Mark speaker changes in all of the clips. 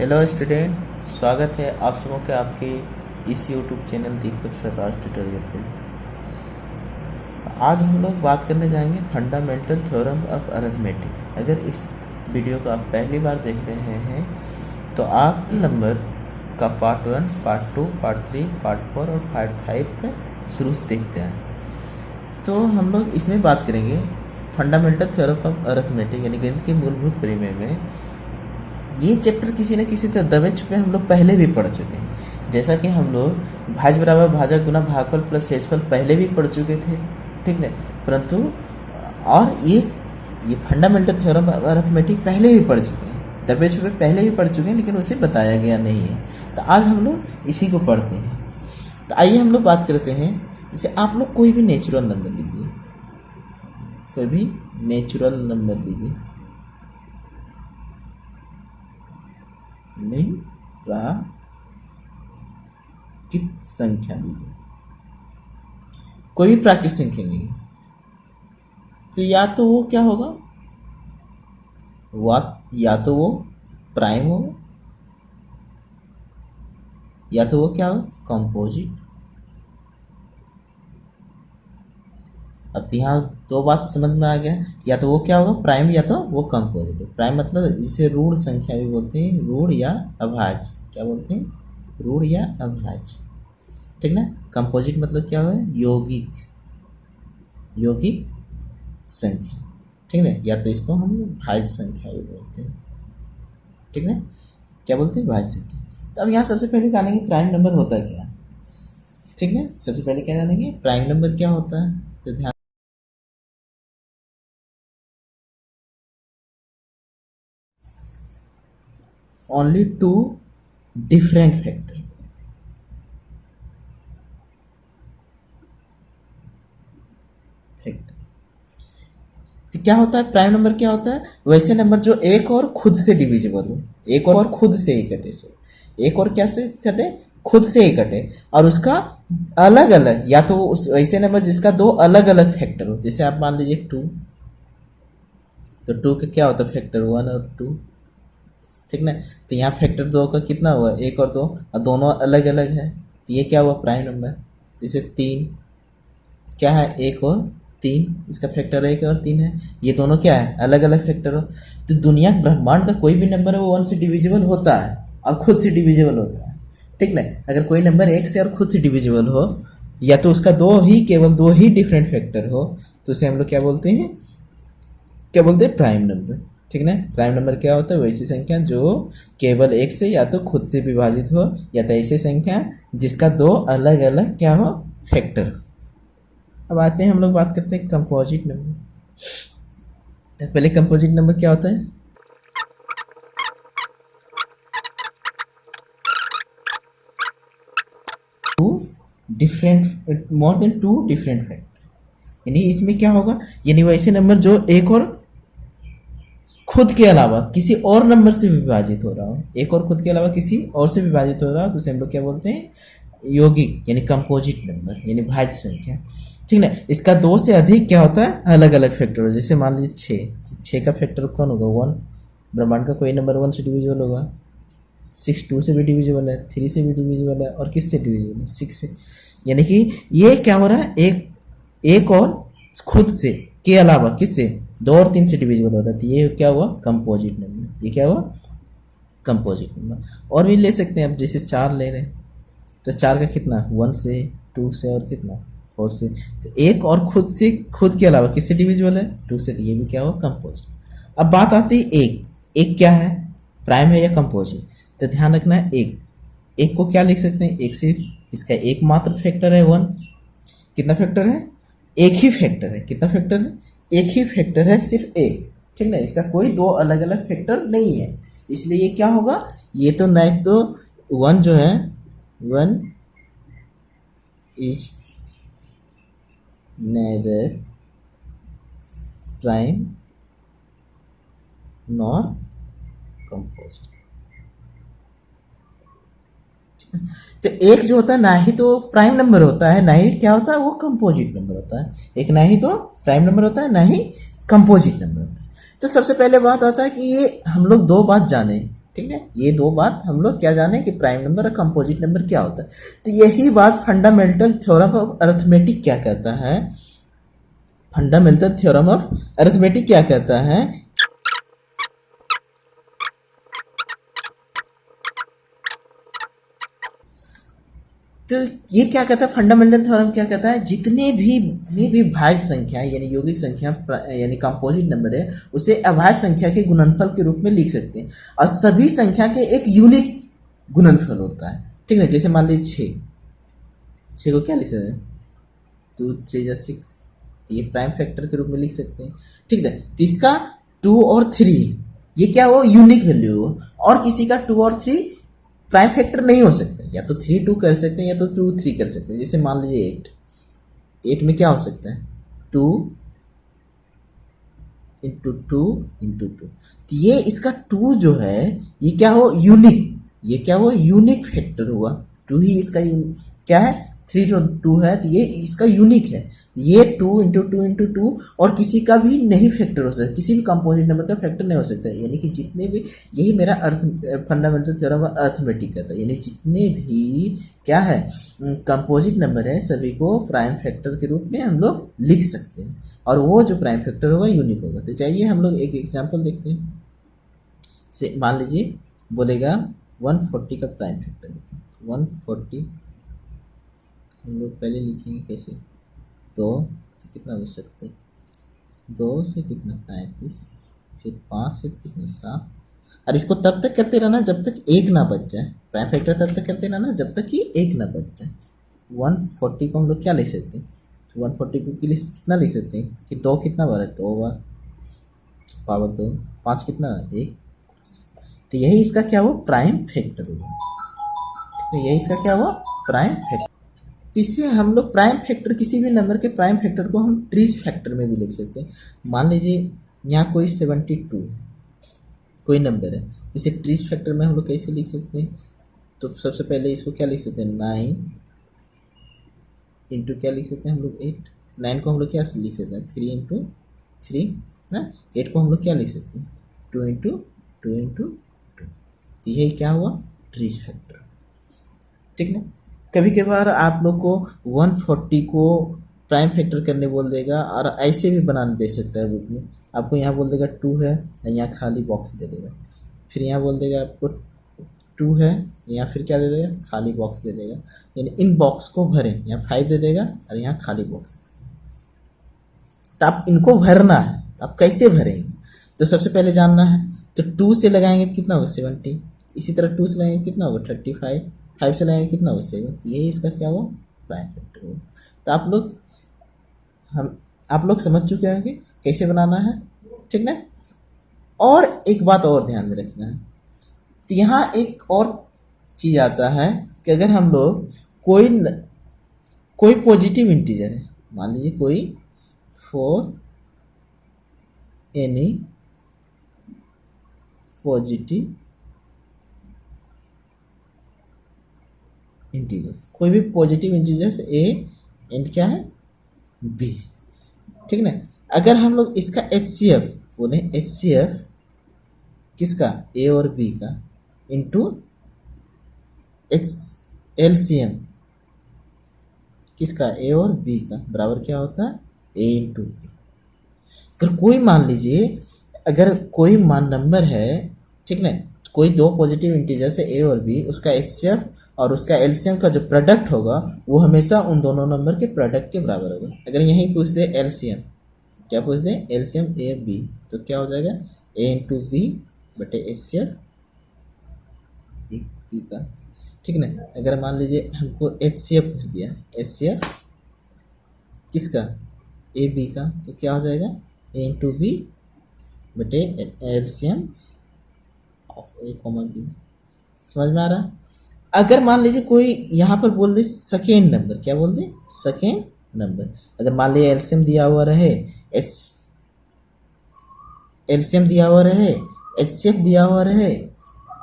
Speaker 1: Hello student, स्वागत है आप सबों के आपके इस यूट्यूब चैनल दीपक सरराज ट्यूटोरियल पे। आज हम लोग बात करने जाएंगे फंडामेंटल थ्योरम ऑफ अरिथमेटिक। अगर इस वीडियो को आप पहली बार देख रहे हैं तो आप नंबर का पार्ट 1, पार्ट 2, पार्ट 3, पार्ट 4 और पार्ट 5 का शुरू से देखते हैं। तो हम लोग इसमें बात करेंगे फंडामेंटल थ्योरम ऑफ अरिथमेटिक यानी गणित के मूलभूत प्रमेय में। ये चैप्टर किसी न किसी तरह दबे छुपे हम लोग पहले भी पढ़ चुके हैं। जैसा कि हम लोग भाज्य बराबर भाजक गुना भागफल प्लस शेषफल पहले भी पढ़ चुके थे, ठीक है। परंतु और ये फंडामेंटल थ्योरम ऑफ अरिथमेटिक पहले भी पढ़ चुके हैं, दबे छुपे पहले भी पढ़ चुके हैं, लेकिन उसे बताया गया नहीं है। तो आज हम लोग इसी को पढ़ते हैं। तो आइए हम लोग बात करते हैं। जैसे आप लोग कोई भी नेचुरल नंबर लीजिए, कोई भी नेचुरल नंबर लीजिए, नहीं प्राकृतिक संख्या लीजिए, कोई भी प्राकृतिक संख्या लीजिए, तो या तो वो क्या होगा, या तो वो प्राइम हो, या तो वो क्या हो कंपोजिट। अब यहाँ दो बात समझ में आ गया, या तो वो क्या होगा प्राइम या तो वो कंपोजिट। प्राइम मतलब इसे ऋण संख्या भी बोलते हैं, ऋण या अभाज्य, क्या बोलते हैं, ऋण या अभाज्य, ठीक ना। कंपोजिट मतलब क्या है, यौगिक संख्या, ठीक है। या तो इसको हम भाज्य संख्या भी बोलते हैं, ठीक है। क्या बोलते हैं, भाज्य संख्या। तो अब यहाँ सबसे पहले जानेंगे प्राइम नंबर होता है क्या, ठीक है। सबसे पहले क्या जानेंगे, प्राइम नंबर क्या होता है। तो ध्यान, only two different factor, तो क्या होता है प्राइम नंबर, क्या होता है वैसे नंबर जो एक और खुद से डिविजिबल हो, एक और खुद से ही कटे, सो एक और क्या से कटे, खुद से ही कटे, और उसका अलग अलग, या तो उस वैसे नंबर जिसका दो अलग अलग फैक्टर हो। जैसे आप मान लीजिए 2, तो 2 का क्या होता है फैक्टर 1 और 2, ठीक ना। तो यहाँ फैक्टर 2 का कितना हुआ, 1 और 2, और दोनों अलग अलग है, तो ये क्या हुआ प्राइम नंबर। जैसे 3 क्या है, 1 और 3, इसका फैक्टर 1 और 3 है, ये दोनों क्या है अलग अलग फैक्टर हो। तो दुनिया ब्रह्मांड का कोई भी नंबर है वो 1 से डिविजिबल होता है और खुद से डिविजिबल होता है, ठीक ना। अगर कोई नंबर 1 से और खुद से डिविजिबल हो, या तो उसका केवल दो ही डिफरेंट फैक्टर हो, तो उसे हम लोग क्या बोलते हैं, क्या बोलते हैं प्राइम नंबर, ठीक ना। प्राइम नंबर क्या होता है, वैसी संख्या जो केवल 1 से या तो खुद से विभाजित हो, या तो ऐसी संख्या जिसका दो अलग अलग क्या हो फैक्टर हो। अब आते हैं हम लोग बात करते हैं कंपोजिट नंबर। तो पहले कंपोजिट नंबर क्या होता है, more than two different factor, यानी इसमें क्या होगा, यानी वैसे नंबर जो एक और खुद के अलावा किसी और नंबर से विभाजित हो रहा हो, एक और खुद के अलावा किसी और से विभाजित हो रहा हो, तो उसे हम लोग क्या बोलते हैं, यौगिक यानी कंपोजिट नंबर यानी भाज्य संख्या, ठीक ना। इसका 2 से अधिक क्या होता है अलग अलग फैक्टर हो। जैसे मान लीजिए 6 का फैक्टर कौन होगा, 1। ब्रह्मांड का कोई नंबर 1 से डिविजिबल होगा, 6 2 से भी डिविजिबल है, 3 से भी डिविजिबल है, और किससे डिविजिबल है, 6 से। यानी कि ये क्या हो रहा है, एक और खुद से के अलावा किससे, 2 और 3 से डिविजिबल हो रहा है, ये क्या हुआ कंपोजिट नंबर, ये क्या हुआ कंपोजिट नंबर। और भी ले सकते हैं आप, जैसे 4 ले रहे हैं, तो 4 का कितना 1 से, 2 से, और कितना 4 से। तो एक और खुद के अलावा किससे डिविजिबल है, 2 से, तो ये भी क्या हुआ कंपोजिट। अब बात आती है एक क्या है, प्राइम है या कंपोजिट। तो ध्यान रखना है, एक को क्या लिख सकते हैं, एक से इसका एकमात्र फैक्टर है 1, कितना फैक्टर है, एक ही फैक्टर है, कितना फैक्टर है, एक ही फैक्टर है, सिर्फ एक, ठीक ना। इसका कोई दो अलग अलग फैक्टर नहीं है, इसलिए ये क्या होगा, ये तो नहीं तो 1 जो है 1 is neither prime nor composite। तो एक जो होता है ना ही तो प्राइम नंबर होता है, ना ही क्या होता है वो कंपोजिट नंबर होता है। एक ना ही तो प्राइम नंबर होता है, ना ही कंपोजिट नंबर होता है। तो सबसे पहले बात आता है कि ये हम लोग दो बात जाने, ठीक है, ये दो बात हम लोग क्या जाने कि प्राइम नंबर और कंपोजिट नंबर क्या होता है। तो यही बात फंडामेंटल थ्योरम ऑफ अरिथमेटिक क्या कहता है, फंडामेंटल थ्योरम ऑफ अरिथमेटिक क्या कहता है, तो ये क्या कहता है, फंडामेंटल थ्योरम क्या कहता है, जितने भी भाज्य संख्या यानी यौगिक संख्या यानी कंपोजिट नंबर है उसे अभाज्य संख्या के गुणनफल के रूप में लिख सकते हैं, और सभी संख्या के एक यूनिक गुणनफल होता है। ठीक है, जैसे मान लीजिए 6 को क्या लिख सकते हैं, 2 3 जा 6, ये प्राइम फैक्टर के रूप में लिख सकते हैं। ठीक है, तो इसका 2 और 3 ये क्या हो, यूनिक वैल्यू हो, और किसी का 2 और 3 प्राइम फैक्टर नहीं हो सकते, या तो 3 2 कर सकते हैं या तो 2 3 कर सकते हैं। जैसे मान लीजिए 8 में क्या हो सकता है, 2 इंटू 2 इंटू 2, तो ये इसका 2 जो है ये क्या हो, यूनिक, ये क्या हुआ, यूनिक फैक्टर हुआ, 2 ही इसका क्या है, 3 जो 2 है तो ये इसका यूनिक है, ये 2 इंटू 2 इंटू 2, और किसी का भी नहीं फैक्टर हो सकता, किसी भी कंपोजिट नंबर का फैक्टर नहीं हो सकता, यानी कि जितने भी, यही मेरा अर्थ फंडामेंटल थ्योरम अर्थमेटिक का था, यानी जितने भी क्या है कंपोजिट नंबर है सभी को प्राइम फैक्टर के रूप में हम लोग लिख सकते हैं, और वो जो प्राइम फैक्टर होगा यूनिक होगा। तो चाहिए हम लोग एक एग्जाम्पल देखते हैं, से मान लीजिए बोलेगा 140 का प्राइम फैक्टर लिखें, 140 हम लोग पहले लिखेंगे कैसे, 2 से कितना बच सकते, 2 से कितना 35, फिर 5 से कितना 7, और इसको तब तक करते रहना जब तक एक ना बच जाए, प्राइम फैक्टर तब तक करते रहना जब तक कि एक ना बच जाए। 140 को हम लोग क्या लिख सकते हैं, तो 140 को के लिए कितना लिख सकते हैं कि 2 कितना बार है, 2 बार, पावर 2, 5 कितना है 1, तो यही इसका क्या हुआ, प्राइम फैक्टर हुआ। तो यही इसका क्या हुआ, प्राइम फैक्टर। इससे हम लोग प्राइम फैक्टर, किसी भी नंबर के प्राइम फैक्टर को हम ट्रीज फैक्टर में भी लिख सकते हैं। मान लीजिए यहाँ कोई 72 कोई नंबर है, इसे ट्रीज फैक्टर में हम लोग कैसे लिख सकते हैं, तो सबसे पहले इसको क्या लिख सकते हैं, 9 इंटू क्या लिख सकते हैं हम लोग 8, 9 को हम लोग क्या लिख सकते हैं 3 इंटू 3 ना, 8 को हम लोग क्या लिख सकते हैं 2 इंटू 2 इंटू 2, यही क्या हुआ, ट्रीज फैक्टर। ठीक ना, कभी कभार आप लोग को 140 को प्राइम फैक्टर करने बोल देगा, और ऐसे भी बनाने दे सकता है बुक में, आपको यहाँ बोल देगा 2 है, यहाँ खाली बॉक्स दे देगा, फिर यहाँ बोल देगा आपको 2 है, यहाँ फिर क्या दे देगा, खाली बॉक्स दे देगा, यानी इन बॉक्स को भरें, यहाँ 5 दे देगा और यहाँ खाली बॉक्स। तो आप इनको भरना है, तो आप कैसे भरेंगे, तो सबसे पहले जानना है, तो 2 से लगाएंगे तो कितना होगा 70, इसी तरह 2 से लगाएंगे कितना होगा 35, 5 से लगाएंगे कितना होगा 7, यही इसका क्या हुआ, प्राइम फैक्टर हुआ। तो आप लोग समझ चुके होंगे कैसे बनाना है। ठीक ना, और एक बात और ध्यान में रखना है, तो यहाँ एक और चीज आता है कि अगर हम लोग कोई पॉजिटिव इंटीजर है, मान लीजिए कोई 4 एनी पॉजिटिव इंटीजर्स, कोई भी पॉजिटिव इंटीजर्स ए एंड क्या है बी। ठीक ना, अगर हम लोग इसका HCF बोले, HCF किसका, ए और बी का, इंटू LCM किसका, ए और बी का, बराबर क्या होता है ए इंटू बी। अगर कोई मान लीजिए, अगर कोई मान नंबर है, ठीक ना, कोई दो पॉजिटिव इंटीजर्स है ए और बी, उसका HCF और उसका LCM का जो प्रोडक्ट होगा वो हमेशा उन दोनों नंबर के प्रोडक्ट के बराबर होगा। अगर यहीं पूछ दे LCM, क्या पूछ दे LCM ए बी, तो क्या हो जाएगा ए इंटू बी बटे HCF बी का। ठीक ना, अगर मान लीजिए हमको HCF पूछ दिया, HCF किसका, ए बी का, तो क्या हो जाएगा ए इंटू बी बटे LCM of A comma B. समझ में आ रहा। अगर मान लीजिए कोई यहाँ पर बोल दे सेकेंड नंबर, क्या बोल दे सेकेंड नंबर, अगर मान लीजिए LCM दिया हुआ रहे, LCM दिया हुआ रहे, HCF दिया हुआ रहे,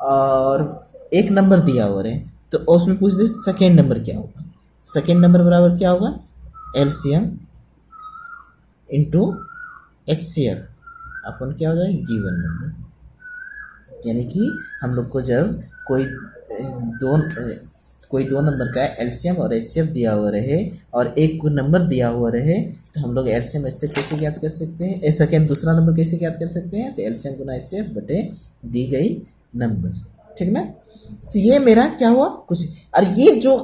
Speaker 1: और एक नंबर दिया हुआ रहे, तो उसमें पूछ दे सेकेंड नंबर क्या होगा, सेकेंड नंबर बराबर क्या होगा LCM इंटू HCF अपन क्या हो जाएगा गिवन नंबर। यानी कि हम लोग को जब कोई दो नंबर का एलसीएम और एचसीएफ दिया हुआ रहे और एक को नंबर दिया हुआ रहे, तो हम लोग एलसीएम एचसीएफ कैसे ज्ञात कर सकते हैं, ऐसा कि हम दूसरा नंबर कैसे ज्ञात कर सकते हैं, तो एलसीएम गुना एचसीएफ बटे दी गई नंबर, ठीक ना। तो ये मेरा क्या हुआ कुछ, और ये जो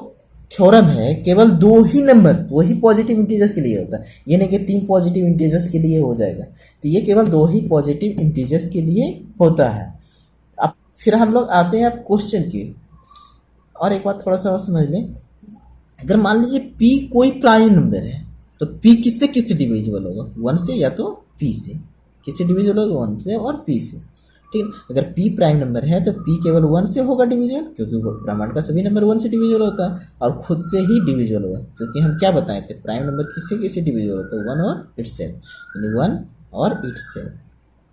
Speaker 1: थ्योरम है केवल दो ही नंबर, दो ही पॉजिटिव इंटीजर्स के लिए होता है, ये नहीं कि तीन पॉजिटिव इंटीजर्स के लिए हो जाएगा, तो ये केवल दो ही पॉजिटिव इंटीजर्स के लिए होता है। अब फिर हम लोग आते हैं अब क्वेश्चन की, और एक बात थोड़ा सा और समझ लें, अगर मान लीजिए p कोई प्राइम नंबर है तो p किससे किससे डिविजिबल होगा, 1 से या तो p से, किससे डिविजिबल होगा, 1 से और p से, ठीक है। अगर p प्राइम नंबर है तो p केवल 1 से होगा डिविजिबल, क्योंकि वो ब्रह्मांड का सभी नंबर 1 से डिविजिबल होता है, और खुद से ही डिविजिबल होगा, क्योंकि हम क्या बताए थे, प्राइम नंबर किससे किससे डिविजिबल होता है, 1 और इटसेल्फ, यानी 1 और इटसेल्फ।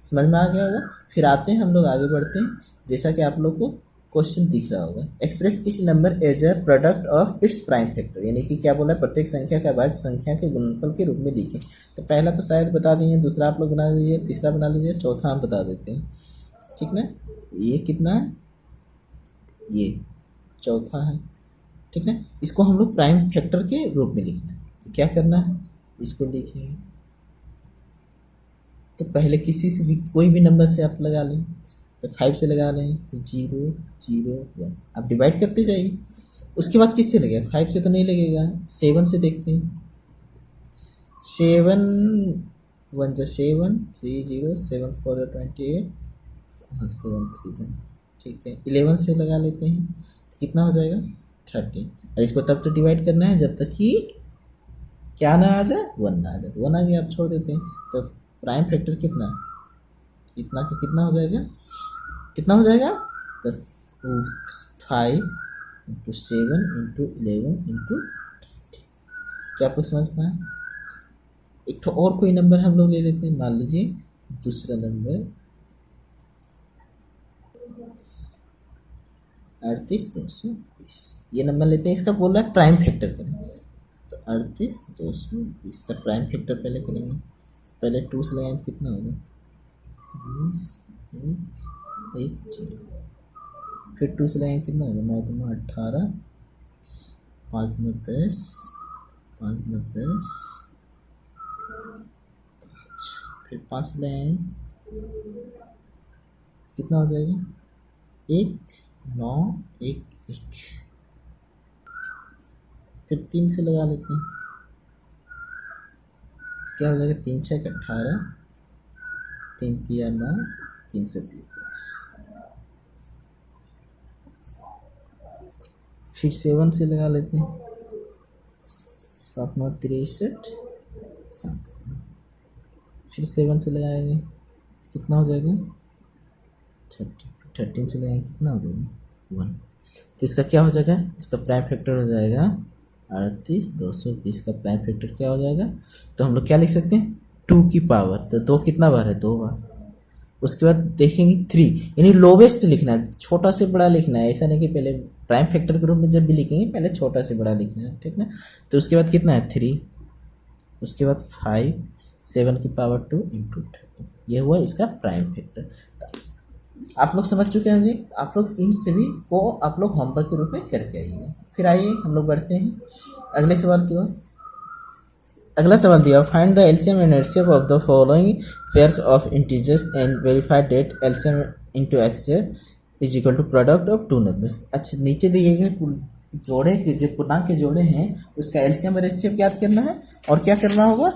Speaker 1: समझ में आ गया होगा। फिर आते हैं हम लोग आगे बढ़ते हैं, जैसा कि आप लोग को क्वेश्चन दिख रहा होगा, एक्सप्रेस इस number as a product of its prime factor, यानी कि क्या बोला है, प्रत्येक संख्या का भाज्य संख्या के गुणनफल के रूप में लिखें। तो पहला तो शायद बता दिए, दूसरा आप लोग बना दीजिए, तीसरा बना लीजिए, चौथा हम बता देते हैं, ठीक ना। ये कितना है, ये चौथा है, ठीक ना। इसको हम लोग प्राइम फैक्टर के रूप में लिखना है, तो क्या करना है, इसको लिखेंगे, तो पहले किसी से भी कोई भी नंबर से आप लगा लें, तो 5 से लगा लें तो 0 0 1, आप डिवाइड करते जाइए। उसके बाद किससे लगेगा, 5 से तो नहीं लगेगा, 7 से देखते हैं, 7 1 जा 7 3 0 7 4 जा 28, हाँ 7 3 जा, ठीक है। 11 से लगा लेते हैं तो कितना हो जाएगा 13, और इसको तब तो डिवाइड करना है जब तक कि क्या ना आ जाए, 1 ना आ जाए, 1 आ गया आप छोड़ देते हैं। तो प्राइम फैक्टर कितना, इतना का कितना हो जाएगा, कितना हो जाएगा, तो 5 इंटू 7 इंटू 11 इंटू 30। क्या आप लोग समझ पाए। एक तो और कोई नंबर हम लोग ले लेते हैं, मान लीजिए दूसरा नंबर 38220, ये नंबर लेते हैं, इसका बोल रहा है प्राइम फैक्टर करें, तो 38220 का प्राइम फैक्टर पहले करेंगे, पहले 2 से लगाएंगे कितना होगा 20 1 1 0, फिर 2 से लगाएंगे कितना होगा 9 2 18, 5 2 10, 5 2 10, फिर 5 से लगाएंगे कितना हो जाएगा 1 9 1 1, फिर 3 से लगा लेते हैं, क्या हो जाएगा 3 6 18, 3 3 9, 3 से 23, फिर 7 से लगा लेते हैं, 7 9 63 7, फिर 7 से लगाएंगे कितना हो जाएगा 13 से लगाएंगे कितना हो जाएगा 1, तो इसका क्या हो जाएगा, इसका प्राइम फैक्टर हो जाएगा 38220 का प्राइम फैक्टर क्या हो जाएगा, तो हम लोग क्या लिख सकते हैं 2 की पावर, तो 2 कितना बार है 2 बार। उसके बाद देखेंगे 3, यानी लोवेस्ट लिखना है, छोटा से बड़ा लिखना है, ऐसा नहीं कि पहले प्राइम फैक्टर के रूप में जब भी लिखेंगे पहले छोटा से बड़ा लिखना है, ठीक ना। तो उसके बाद कितना है 3, उसके बाद 5 7 की पावर 2 इंटू 30, ये हुआ इसका प्राइम फैक्टर। आप लोग समझ चुके होंगे, आप लोग इन सभी को आप लोग होमवर्क के रूप में करके आइए। फिर आइए हम लोग बढ़ते हैं अगले सवाल की ओर। अगला सवाल दिया, find the LCM and HCF of the following pairs of integers and verify that LCM into HCF is equal to product of two numbers. अच्छा, नीचे दिए गए जोड़े के जो पूर्णांक के जोड़े हैं उसका एलसीएम और एचसीएफ ज्ञात करना है, और क्या करना होगा,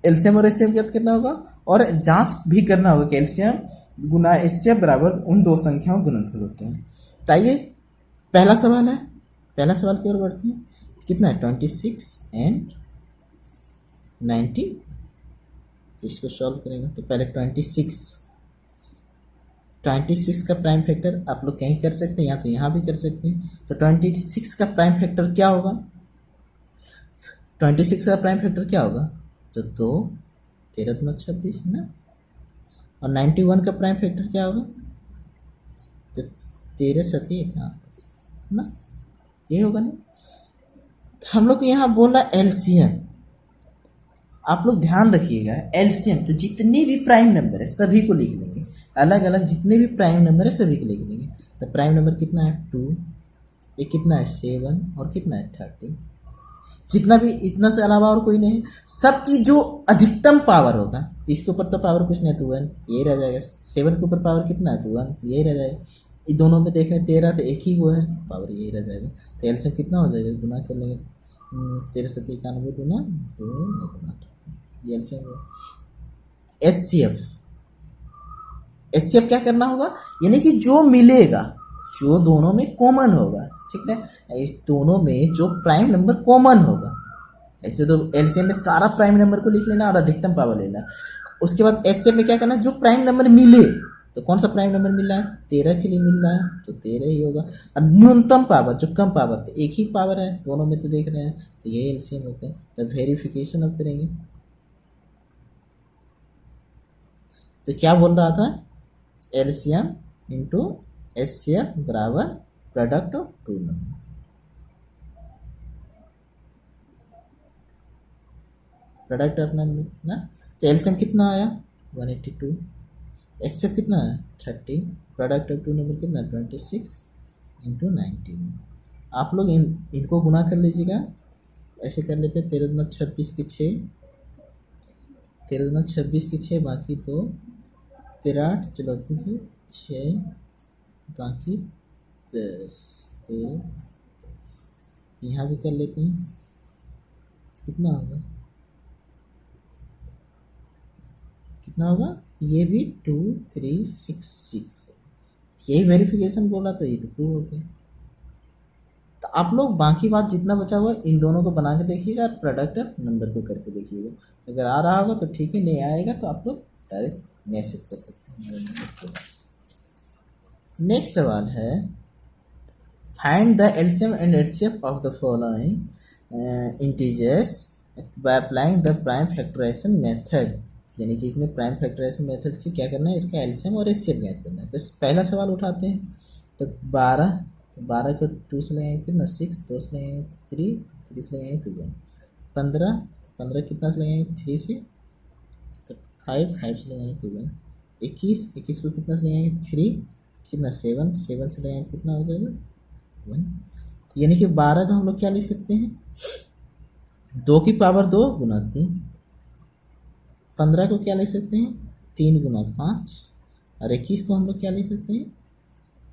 Speaker 1: एलसीएम और एचसीएफ ज्ञात करना होगा, और जांच भी करना होगा कि एलसीएम गुना एचसीएफ बराबर उन दो संख्याओं गुणनफल होते हैं। तो आइए पहला सवाल है, पहला सवाल की ओर बढ़ते हैं, कितना है 26 एंड 90, तो इसको सॉल्व करेंगे। तो पहले 26 का प्राइम फैक्टर आप लोग कहीं कर सकते हैं, या तो यहाँ भी कर सकते हैं। तो 26 का प्राइम फैक्टर क्या होगा, 26 का प्राइम फैक्टर क्या होगा, तो 2 13 2 26 है ना। और 91 का प्राइम फैक्टर क्या होगा, तो 13 7 51 ना, ये होगा ना। तो हम लोग यहाँ बोला एलसीएम, आप लोग ध्यान रखिएगा एलसीएम, तो जितने भी प्राइम नंबर है सभी को लिख लेंगे। अलग अलग जितने भी प्राइम नंबर है सभी को लिख देंगे। तो प्राइम नंबर कितना है 2, ये कितना है 7 और कितना है 30। जितना भी इतना से अलावा और कोई नहीं है, सबकी जो अधिकतम पावर होगा, इसके ऊपर तो पावर कुछ नहीं, तो 1 यही रह जाएगा। 7 के ऊपर पावर कितना है, तो 1 तो यही रह जाएगा। ये दोनों में देख रहे हैं 13, तो एक ही वो है, पावर यही रह जाएगा। तो एलसीएम कितना हो जाएगा, गुना कर लेंगे 13 से 91 दूना 2, ये एलसीएम हुआ। एचसीएफ क्या करना होगा, यानी कि जो मिलेगा, जो दोनों में कॉमन होगा, ठीक है, इस दोनों में जो प्राइम नंबर कॉमन होगा। ऐसे तो एलसीएम में सारा प्राइम नंबर को लिख लेना और अधिकतम पावर लेना। उसके बाद एचसीएफ में क्या करना, जो प्राइम नंबर मिले, तो कौन सा प्राइम नंबर मिल रहा है, 13 के लिए मिल रहा है, तो 13 ही होगा। और न्यूनतम पावर, जो कम पावर, तो एक ही पावर है दोनों में, तो देख रहे हैं, तो ये एलसीएम होता है। तो वेरिफिकेशन अब करेंगे, तो क्या बोल रहा था, एलसीएम इंटू एचसीएफ बराबर product of two number. Product of number ना, तो एलसीएम कितना आया 182, एचसीएफ कितना है 30, प्रोडक्ट ऑफ टू नंबर कितना 26 इंटू 19। आप लोग इनको गुना कर लीजिएगा, ऐसे कर लेते हैं, 13 दूना 26 की 6, 13 दूना 26 की 6, बाकी तो 13 8 चलो 6, बाकी 10, 13 यहाँ भी कर लेते हैं, कितना होगा, कितना होगा, ये भी 2 3 6 6, यही वेरिफिकेशन बोला, तो ये तो प्रूव हो गया। तो आप लोग बाकी बात जितना बचा हुआ इन दोनों को बना के देखिएगा और प्रोडक्ट ऑफ नंबर को करके देखिएगा। अगर आ रहा होगा तो ठीक है, नहीं आएगा तो आप लोग डायरेक्ट मैसेज कर सकते हैं मेरे नंबर को। नेक्स्ट सवाल है, find the LCM and HCF of the following integers by applying the prime factorization method. यानी कि इसमें प्राइम फैक्टराइजेशन मेथड से क्या करना है, इसका एलसीएम और एचसीएफ ज्ञात करना है। तो पहला सवाल उठाते हैं, तो 12 को 2 से लगाएंगे कितना 6, 2 से लगाएंगे 3, 3 से लगाएंगे 2, 15 कितना से लगाएंगे 3 से, तो 5 से लगाएंगे 2, 21 को कितना से लगाएंगे 3, कितना 7 से लगाएंगे कितना हो जाएगा 1। यानी कि 12 का हम लोग क्या लिख सकते हैं, 2 की पावर 2 गुना 3। 15 को क्या लिख सकते हैं, 3 गुना 5, और 21 को हम लोग क्या लिख सकते हैं,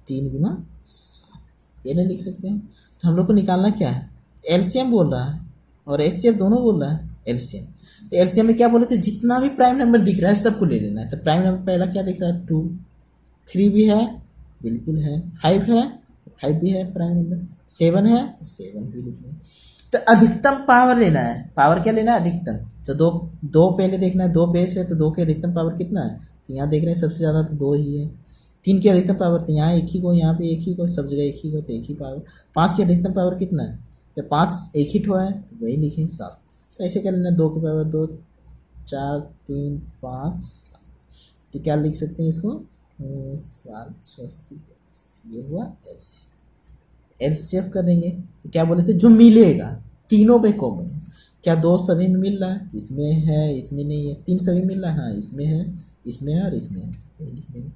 Speaker 1: 3 गुना 7, ये नहीं लिख सकते हैं। तो हम लोग को निकालना क्या है, एलसीएम बोल रहा है और एचसीएफ दोनों बोल रहा है। एलसीएम, तो एलसीएम में क्या बोले थे, जितना भी प्राइम नंबर दिख रहा है सबको ले लेना है। तो प्राइम नंबर पहला क्या दिख रहा है 2, 3 भी है, बिल्कुल है, 5 है, 5 भी है प्राइम नंबर, 7 है, तो 7 भी लिख लें। तो अधिकतम पावर लेना है, पावर क्या लेना है अधिकतम, तो दो पहले देखना है, 2 बेस है, तो 2 की अधिकतम पावर कितना है, तो यहाँ देख रहे हैं सबसे ज़्यादा तो 2 ही है। 3 की अधिकतम पावर, तो यहाँ एक ही को, यहाँ पे एक ही को, सब जगह एक ही को, तो एक ही पावर। 5 की अधिकतम पावर कितना है, तो 5 एक ही ठो है, तो वही लिखें 7। तो ऐसे कर लेना, 2 की पावर 2, 4 3 5 7, तो क्या लिख सकते हैं इसको 7 6, ये हुआ एलसीएफ करेंगे। तो क्या बोले थे, जो मिलेगा तीनों पे कॉमन, क्या 2 सभी में मिल रहा है, इसमें है इसमें नहीं है, 3 सभी मिल रहा है, हाँ इसमें है और इसमें है, वही लिख देंगे।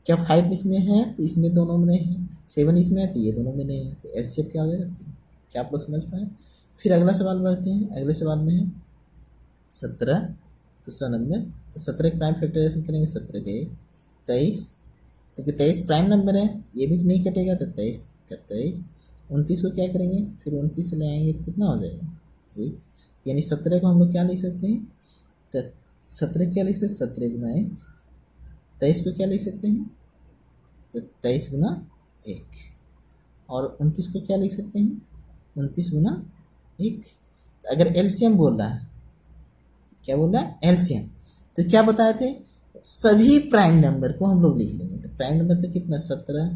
Speaker 1: क्या 5 इसमें है, तो इसमें दोनों में नहीं है, 7 इसमें है, तो ये दोनों में नहीं है, तो एचसीएफ क्या हो जाएगा 3। क्या आप लोग समझ पाए। फिर अगला सवाल बढ़ते हैं, अगले सवाल में है 17, दूसरा नंबर, तो 17 प्राइम फैक्टराइजेशन करेंगे, 17 के 23, क्योंकि 23 प्राइम नंबर है, ये भी नहीं कटेगा, तो 23 का 23। 29 को क्या करेंगे, फिर 29 से ले आएंगे तो कितना हो जाएगा 1। यानी 17 को हम लोग क्या लिख सकते हैं, तो 17 क्या लिख सकते हैं, 17 गुना 1। 23 को क्या लिख सकते हैं, तो 23 गुना 1। और 29 को क्या लिख सकते हैं, 29 गुना 1। तो अगर एलसीएम बोल रहा है, क्या बोल रहा है एलसीएम, तो क्या बताए थे, सभी प्राइम नंबर को हम लोग लिख लेंगे। तो प्राइम नंबर तो कितना 17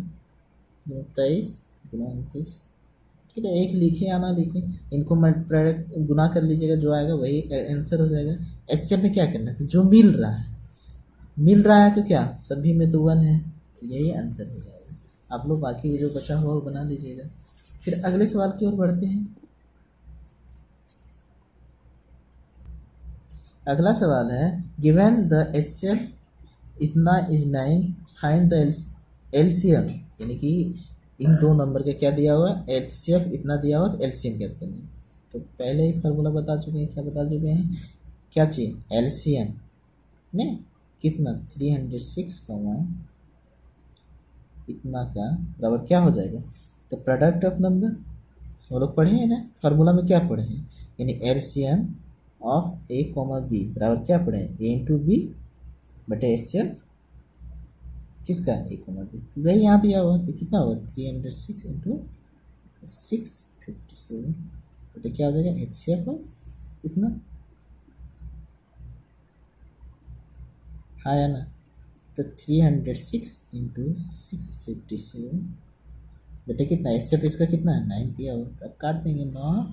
Speaker 1: 23 गुना 29, ठीक है, एक लिखे या ना लिखे, इनको प्रोडक्ट गुना कर लीजिएगा, जो आएगा वही आंसर हो जाएगा। एचसीएफ में क्या करना है, तो जो मिल रहा है तो क्या सभी में तो 1 है, तो यही आंसर हो जाएगा। आप लोग बाकी जो बचा हुआ वो बना लीजिएगा। फिर अगले सवाल की ओर बढ़ते हैं। अगला सवाल है, गिवन द एचसीएफ इतना इज 9, फाइंड द एलसीएम, यानी कि इन दो नंबर का क्या दिया हुआ है, एचसीएफ इतना दिया हुआ, तो एलसीएम क्या करनी है। तो पहले ही फार्मूला बता चुके हैं, क्या बता चुके हैं, क्या चाहिए एलसीएम ने कितना 306 इतना का बराबर क्या हो जाएगा, तो प्रोडक्ट ऑफ नंबर हम लोग पढ़े हैं ना, फार्मूला में क्या पढ़े हैं, यानी LCM of A comma B बराबर क्या पढ़े हैं, ए इंटू बी बटे एचसीएफ किसका, ए कॉमा बी, तो वही यहाँ दिया हुआ, तो कितना होगा 306 इंटू 657 बटे क्या हो जाएगा एचसीएफ ऑफ इतना, हाँ या ना, तो 306 इंटू 657 बेटे कितना एचसीएफ इसका कितना है 9 दिया हुआ, अब काट देंगे 9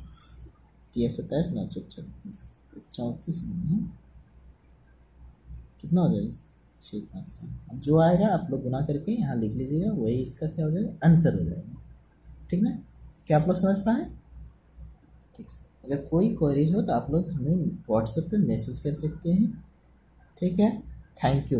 Speaker 1: 3 27 9 4 36, तो 34 में कितना हो जाएगा 6 5 7, अब जो आएगा आप लोग गुना करके यहाँ लिख लीजिएगा, वही इसका क्या हो जाएगा आंसर हो जाएगा। ठीक ना, क्या आप लोग समझ पाए। ठीक, अगर कोई क्वेरीज हो तो आप लोग हमें व्हाट्सएप पे मैसेज कर सकते हैं। ठीक है, थैंक यू।